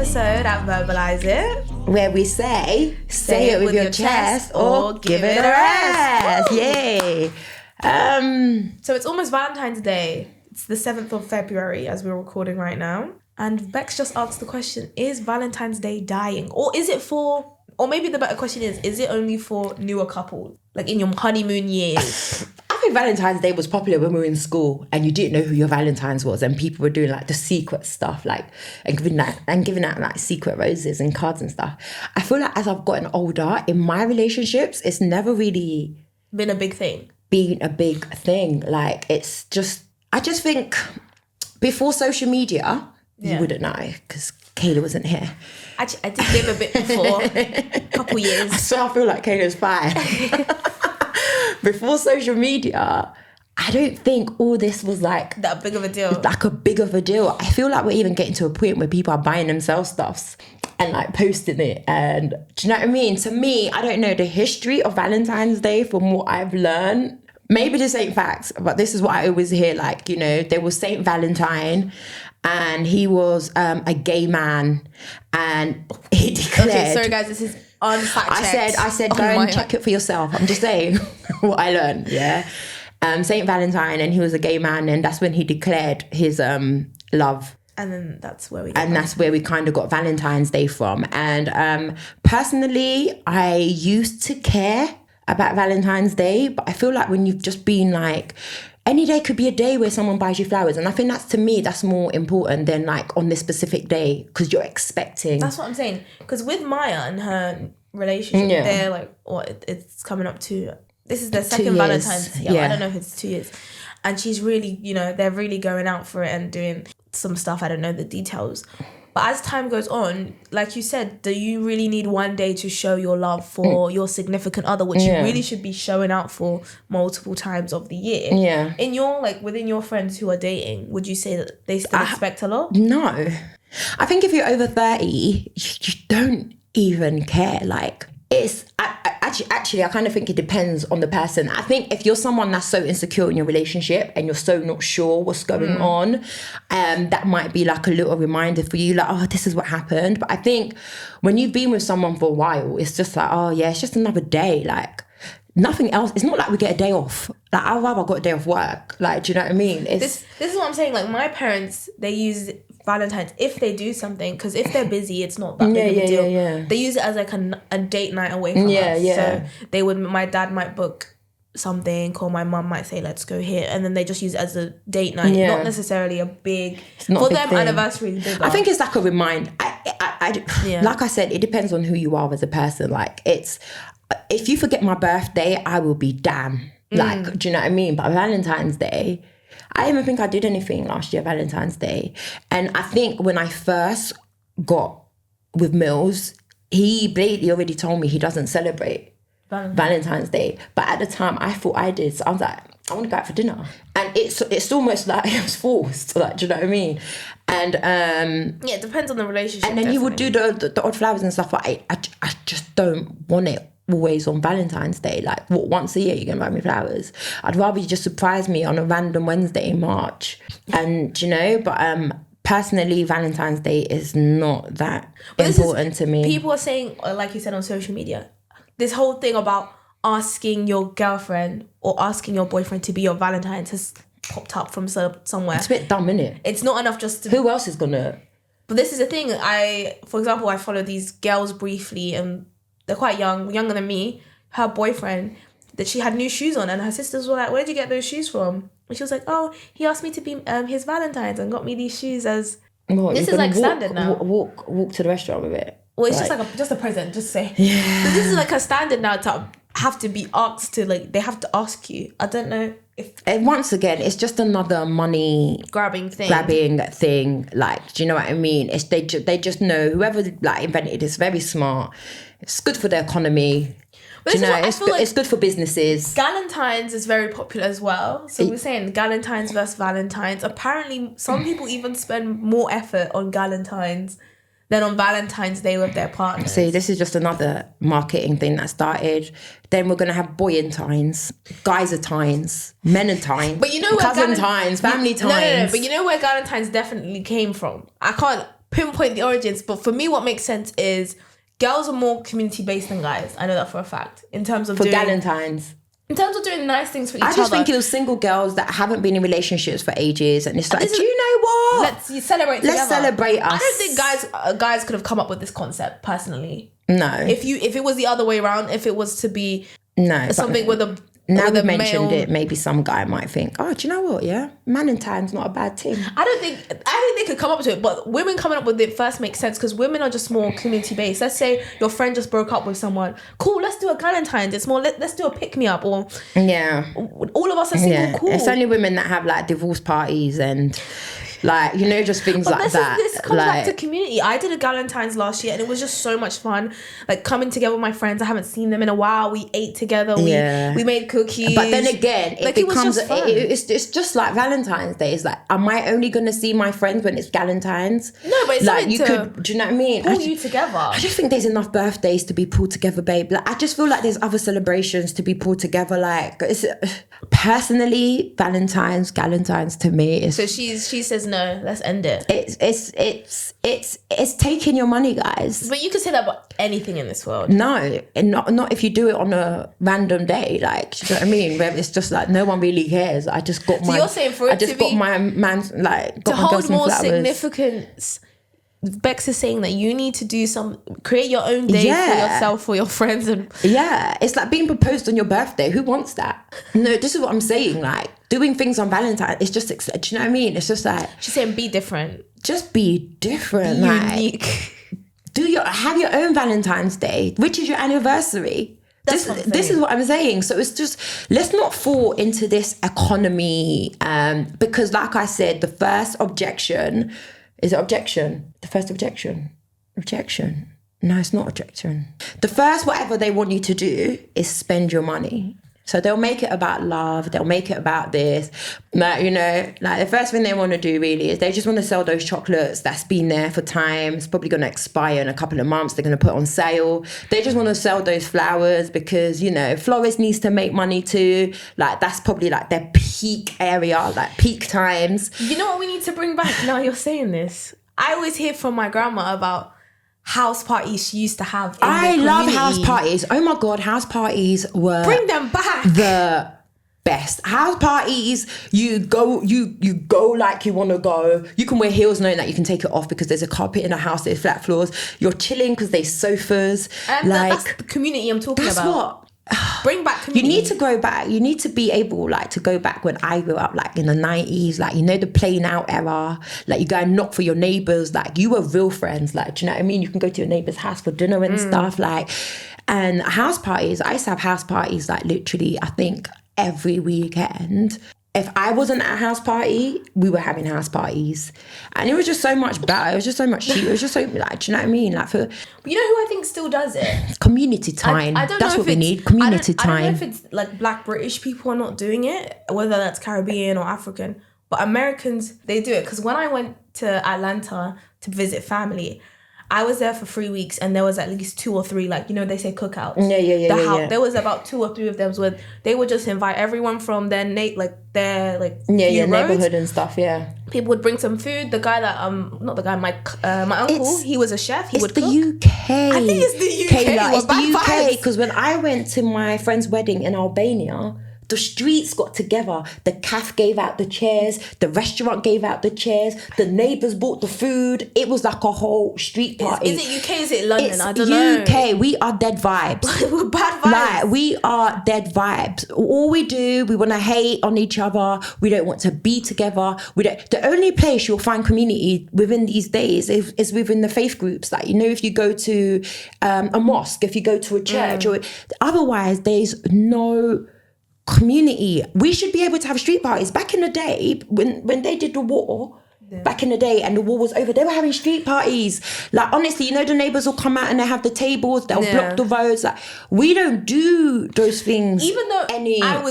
episode at Verbalise It, where we say it with your chest or give it a rest. Yay. So it's almost Valentine's Day. It's the 7th of February as we're recording right now. And Bex just asked the question, is Valentine's Day dying? Or is it for, or maybe the better question is it only for newer couples? Like in your honeymoon years? I think Valentine's Day was popular when we were in school and you didn't know who your Valentine's was and people were doing like the secret stuff, like and giving out like secret roses and cards and stuff. I feel like as I've gotten older, in my relationships, it's never really been a big thing. Like it's just, I just think before social media, you wouldn't know because Kayla wasn't here. Actually, I did live a bit before, a couple years. So I feel like Kayla's 5. Before social media, I don't think all this was like that big of a deal. Like a big of a deal. I feel like we're even getting to a point where people are buying themselves stuffs and like posting it. And do you know what I mean? To me, I don't know the history of Valentine's Day from what I've learned. Maybe this ain't facts, but this is what I always hear. Like, you know, there was Saint Valentine and he was a gay man and he declared... Okay, sorry guys, this is unfact checked. I said, go and check it for yourself. I'm just saying what I learned, yeah. Saint Valentine, and he was a gay man, and that's when he declared his love. And then that's where we kind of got Valentine's Day from. And personally, I used to care about Valentine's Day, but I feel like when you've just been like, any day could be a day where someone buys you flowers. And I think that's, to me, that's more important than like on this specific day because you're expecting. That's what I'm saying. Because with Maya and her relationship, they're like, it's coming up to, this is their second Valentine's. Yeah, I don't know if it's 2 years. And she's really, you know, they're really going out for it and doing some stuff. I don't know the details. But as time goes on, like you said, do you really need one day to show your love for your significant other, which you really should be showing out for multiple times of the year? Yeah. In your, like, within your friends who are dating, would you say that they still expect a lot? No. I think if you're over 30, you don't even care. Like, it's... Actually, I kind of think it depends on the person. I think if you're someone that's so insecure in your relationship and you're so not sure what's going on, that might be like a little reminder for you, like, oh, this is what happened. But I think when you've been with someone for a while, it's just like, oh yeah, it's just another day. Like nothing else. It's not like we get a day off. Like I'd rather got a day off work. Like, do you know what I mean? This is what I'm saying. Like my parents, they use Valentine's if they do something, because if they're busy, it's not that big of a deal. Yeah. They use it as like a date night away from us. So my dad might book something, or my mum might say, let's go here, and then they just use it as a date night. Not necessarily a big, for them, anniversary is bigger. I think it's like a reminder. Like I said, it depends on who you are as a person. Like it's, if you forget my birthday, I will be damn. Like, do you know what I mean? But Valentine's Day, I didn't even think I did anything last year, Valentine's Day. And I think when I first got with Mills, he blatantly already told me he doesn't celebrate Valentine's Day. But at the time, I thought I did. So I was like, I want to go out for dinner. And it's almost like it was forced. Like, do you know what I mean? And it depends on the relationship. And then he would do the odd flowers and stuff. But I just don't want it always on Valentine's Day. Like, what, once a year you're gonna buy me flowers? I'd rather you just surprise me on a random Wednesday in March. And you know, but personally, Valentine's Day is not that important to me. People are saying, like you said on social media, this whole thing about asking your girlfriend or asking your boyfriend to be your Valentine's has popped up from somewhere. It's a bit dumb, isn't it? It's not enough just to... Who else is gonna... But this is the thing. For example, I follow these girls briefly, and they're quite young, younger than me. Her boyfriend, that she had new shoes on, and her sisters were like, where'd you get those shoes from? And she was like, oh, he asked me to be his Valentine's and got me these shoes as... What, this is like standard now. Walk to the restaurant with it? Well, it's like, just a present, just say. Yeah. So this is like a standard now to have to be asked to, like, they have to ask you. I don't know if... And once again, it's just another money... Grabbing thing. Like, do you know what I mean? It's they just know, whoever like invented it is very smart. It's good for the economy. But you know, it's good for businesses. Galentines is very popular as well. So we're saying Galentines versus Valentines. Apparently, some people even spend more effort on Galentines than on Valentine's Day with their partners. See, this is just another marketing thing that started. Then we're going to have boyentines, guys-a-tines, men-a-tines, but you know where cousin-tines, family-tines. No, but you know where Galentine's definitely came from? I can't pinpoint the origins, but for me, what makes sense is girls are more community-based than guys. I know that for a fact. In terms of galentines. In terms of doing nice things for each other. I just think it was single girls that haven't been in relationships for ages, and it's like, do you know what? Let's celebrate together. Let's celebrate us. I don't think guys could have come up with this concept personally. No. If it was the other way around, if it was to be something with a now we mentioned it, maybe some guy might think, oh, do you know what? Yeah, Valentine's not a bad thing. I think they could come up to it, but women coming up with it first makes sense because women are just more community based. Let's say your friend just broke up with someone. Cool, let's do a Valentine's. It's more let's do a pick me up, or all of us are single. Cool. It's only women that have like divorce parties and. Like, you know, just things like that. This comes back to community. I did a Galentine's last year and it was just so much fun. Like coming together with my friends. I haven't seen them in a while. We ate together. We made cookies. But then again, it becomes it's just like Valentine's Day. It's like, am I only gonna see my friends when it's Galentine's? No, but it's like do you know what I mean? Pull you together. I just think there's enough birthdays to be pulled together, babe. Like I just feel like there's other celebrations to be pulled together. Like it's personally, Galentine's to me is. So she says no, let's end it. It's taking your money, guys. But you can say that about anything in this world. No, and not if you do it on a random day. Like, do you know what I mean? Where it's just like no one really cares. I just got my. So you're saying for it to be, got my man like got to my hold more flowers. Significance. Bex is saying that you need to create your own day for yourself, for your friends, and it's like being proposed on your birthday. Who wants that? No, this is what I'm saying. Like doing things on Valentine's, it's just, do you know what I mean? It's just like she's saying, be different. Just be different. Be like, unique. Have your own Valentine's Day, which is your anniversary. This is what I'm saying. So it's just, let's not fall into this economy, because like I said, the first objection. Is it objection? The first objection? Objection. No, it's not objection. The first whatever they want you to do is spend your money. So they'll make it about love. They'll make it about this. Like, you know, like the first thing they want to do really is they just want to sell those chocolates that's been there for time. It's probably going to expire in a couple of months. They're going to put on sale. They just want to sell those flowers because, you know, florist needs to make money too. Like that's probably like their peak area, like peak times. You know what we need to bring back now you're saying this? I always hear from my grandma about house parties she used to have in I love house parties. Oh my God, house parties were... Bring them back. The best. House parties, you go like you want to go. You can wear heels knowing that you can take it off because there's a carpet in a house, there's flat floors. You're chilling because there's sofas. That's the community I'm talking about. That's what... Bring back community. You need to go back. You need to be able like to go back when I grew up, like in the 90s, like, you know, the playing out era, like you go and knock for your neighbours, like you were real friends, like, do you know what I mean? You can go to your neighbour's house for dinner and stuff, like, and house parties. I used to have house parties like literally, I think every weekend. If I wasn't at a house party, we were having house parties. And it was just so much better. It was just so much cheaper. It was just so, like, do you know what I mean? Like, but you know who I think still does it? Community time. I don't know. That's what we need. Community time. I don't know if it's like Black British people are not doing it, whether that's Caribbean or African. But Americans, they do it. Because when I went to Atlanta to visit family, I was there for 3 weeks and there was at least 2 or 3, like, you know, they say cookouts. Yeah. There was about 2 or 3 of them where they would just invite everyone from their neighborhood and stuff. Yeah, people would bring some food. The guy that my uncle, he was a chef. He would cook. UK. I think it's the UK. It's the UK because when I went to my friend's wedding in Albania, the streets got together. The cafe gave out the chairs. The restaurant gave out the chairs. The neighbours bought the food. It was like a whole street party. Is it UK? Is it London? I don't know. UK. We are dead vibes. We're bad vibes. Like, we are dead vibes. All we do, we want to hate on each other. We don't want to be together. The only place you'll find community within these days is within the faith groups. Like, you know, if you go to a mosque, if you go to a church, or otherwise there's no community. We should be able to have street parties. Back in the day, when they did the war, back in the day and the war was over, they were having street parties. Like, honestly, you know, the neighbours will come out and they have the tables, they'll block the roads. Like, we don't do those things. Even though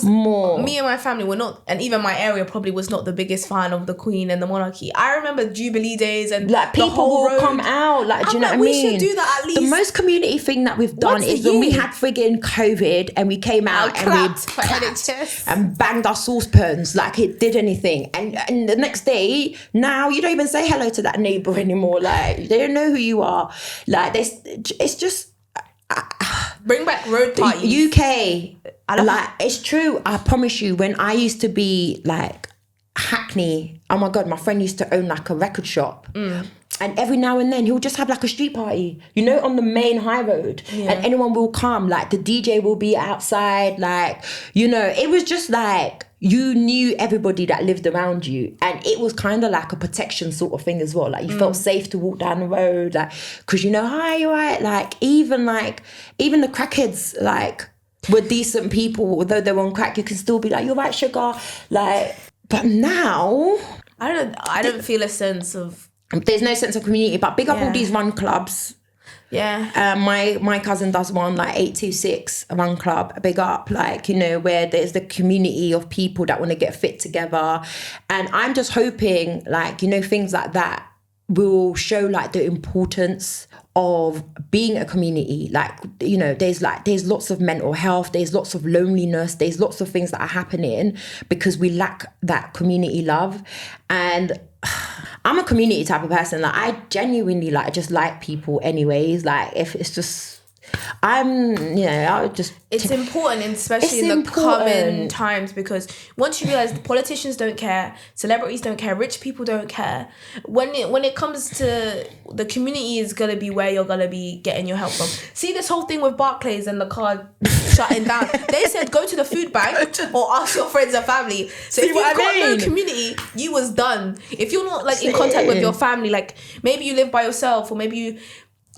more. Me and my family were not, and even my area probably was not the biggest fan of the Queen and the monarchy. I remember Jubilee days and like people will come out. Like, do you know what I mean? We should do that at least. The most community thing that we've done is when we had friggin' COVID and we came out and banged our saucepans like it did anything. And the next day, now you don't even say hello to that neighbor anymore. Like, they don't know who you are. Like, it's just... Bring back road parties. UK, like, it's true. I promise you, when I used to be like Hackney, oh my God, my friend used to own like a record shop. And every now and then he'll just have like a street party, you know, on the main high road. And anyone will come, like the DJ will be outside, like, you know, it was just like, you knew everybody that lived around you. And it was kind of like a protection sort of thing as well. Like, you felt safe to walk down the road, like, because you know, hi, you're right. Like even the crackheads, like, were decent people, although they're on crack, you can still be like, you're right, sugar. Like, but now... I don't feel a sense of... There's no sense of community, but big up all these run clubs. Yeah. My cousin does one, like 826 run club, big up, like, you know, where there's the community of people that want to get fit together. And I'm just hoping, like, you know, things like that will show like the importance of being a community. Like, you know, there's lots of mental health, there's lots of loneliness, there's lots of things that are happening because we lack that community love. And I'm a community type of person. Like, I genuinely just like people anyways. Like, if it's just, it's important, especially in the coming times, because once you realize the politicians don't care, celebrities don't care, rich people don't care. When it comes to the community, is gonna be where you're gonna be getting your help from. See this whole thing with Barclays and the car shutting down. They said go to the food bank or ask your friends and family. So if you've got no community, you was done. If you're not like in contact with your family, like maybe you live by yourself, or maybe you...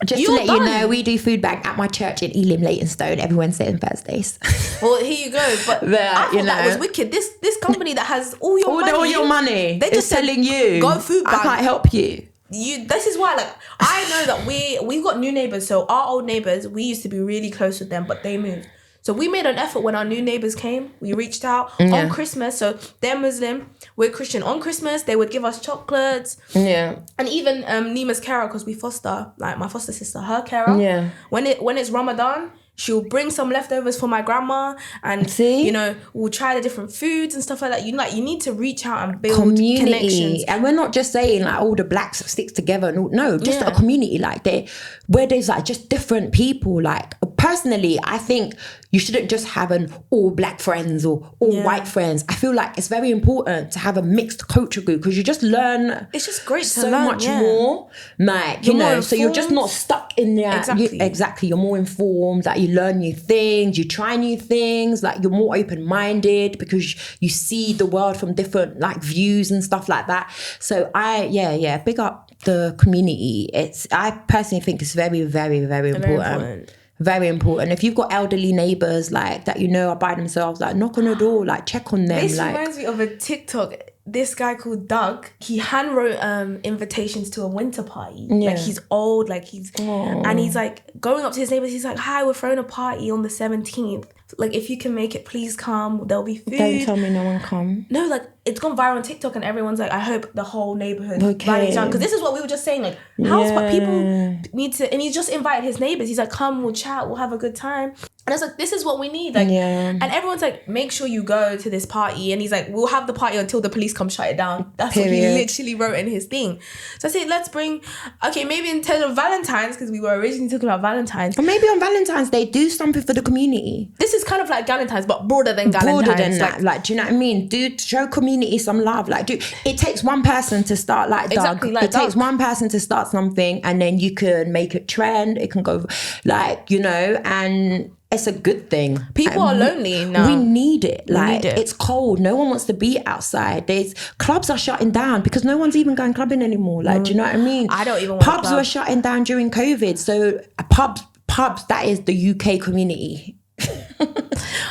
Just to let you know, we do food bank at my church in Ealing, Leytonstone, every Wednesday and Thursdays. Well, here you go. But I thought that was wicked. This company that has all your money, they just telling you, go food bank. I can't help you. This is why, like, I know that we got new neighbours. So our old neighbours, we used to be really close with them, but they moved. So we made an effort when our new neighbours came. We reached out on Christmas. So they're Muslim, we're Christian. On Christmas, they would give us chocolates. Yeah. And even Nima's carer, because we foster, like my foster sister, her carer. Yeah. When it's Ramadan, she'll bring some leftovers for my grandma, and you know, we'll try the different foods and stuff like that. You need to reach out and build connections. And we're not just saying like all the blacks stick together. No, just a community like where there's like just different people. Like, personally, I think you shouldn't just have an all black friends or all white friends. I feel like it's very important to have a mixed culture group, because you just learn. It's just great so much more. Like, you know, so you're just not stuck in there. Exactly. You're more informed. Like, you learn new things. You try new things. Like, you're more open-minded because you see the world from different like views and stuff like that. So big up the community. I personally think it's very, very, very important. Very important. If you've got elderly neighbours like that, you know, are by themselves, like, knock on the door, like, check on them. This reminds me of a TikTok. This guy called Doug, he handwrote invitations to a winter party. Like, he's old, like and he's like going up to his neighbours. He's like, hi, we're throwing a party on the 17th. Like, if you can make it, please come. There'll be food. Don't tell me no one come. No, like, it's gone viral on TikTok, and everyone's like, I hope the whole neighbourhood rallies down. Because this is what we were just saying, like, people need to, and he just invited his neighbours. He's like, come, we'll chat, we'll have a good time. And it's like, this is what we need. Like, and everyone's like, make sure you go to this party. And he's like, we'll have the party until the police come shut it down. That's what he literally wrote in his thing. So I say, let's bring, maybe in terms of Valentines, because we were originally talking about Valentines. Or maybe on Valentine's Day, do something for the community. This is kind of like Galentines, but broader than Galentines. Broader than that. Like, do you know what I mean? Show community some love. Like, it takes one person to start, like, exactly, Doug. Like it takes one person to start something, and then you can make it trend. It can go, like, you know, and it's a good thing. People are lonely now. We need it. Like, it's cold. No one wants to be outside. Clubs are shutting down because no one's even going clubbing anymore. Like, do you know what I mean? I don't even want Pubs were shutting down during COVID. So pubs, that is the UK community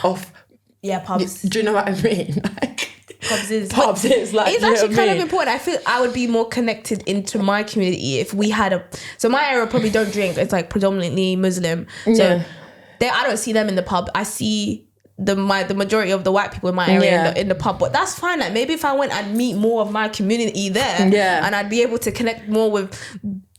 of... Yeah, pubs. Do you know what I mean? Like, Pubs is like, it's actually kind of important. I feel I would be more connected into my community if we had so my area probably don't drink. It's like predominantly Muslim. So I don't see them in the pub. I see the majority of the white people in my area in the pub. But that's fine. Like, maybe if I went, I'd meet more of my community there. And I'd be able to connect more with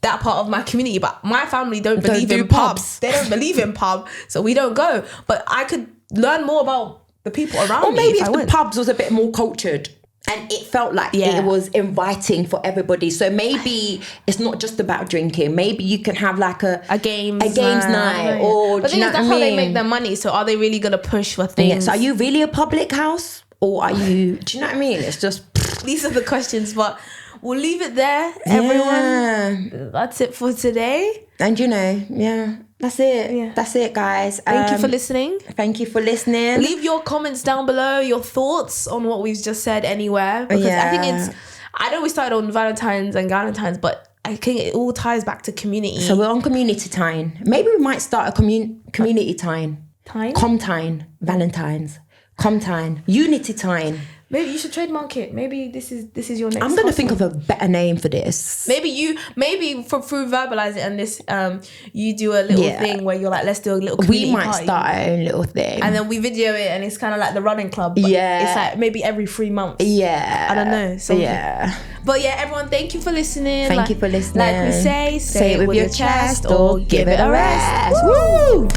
that part of my community. But my family don't believe in pubs. They don't believe in pub, so we don't go. But I could learn more about the people around me. Or maybe if the pubs was a bit more cultured And it felt like it was inviting for everybody. So maybe it's not just about drinking. Maybe you can have like a games night. Or but that's how they make their money. So are they really going to push for things? So are you really a public house? Or are you... Do you know what I mean? It's just... These are the questions, but we'll leave it there, everyone. That's it for today. And that's it. Yeah. That's it, guys. Thank you for listening. Thank you for listening. Leave your comments down below, your thoughts on what we've just said anywhere. Because I think I know we started on Valentines and galentines, but I think it all ties back to community. So we're on community time. Maybe we might start a community time. Comtine. Valentines. Comtine. Unity time. Maybe you should trademark it. Maybe this is your next. I'm gonna think of a better name for this. Maybe through Verbalise it and this you do a little thing where you're like, let's do a little community We might party. start our own little thing. And then we video it and it's kind of like the running club. But it's like maybe every 3 months. Yeah. I don't know. Something. Yeah. But everyone, thank you for listening. Thank you for listening. Like we say it with your chest or give it a rest. Woo!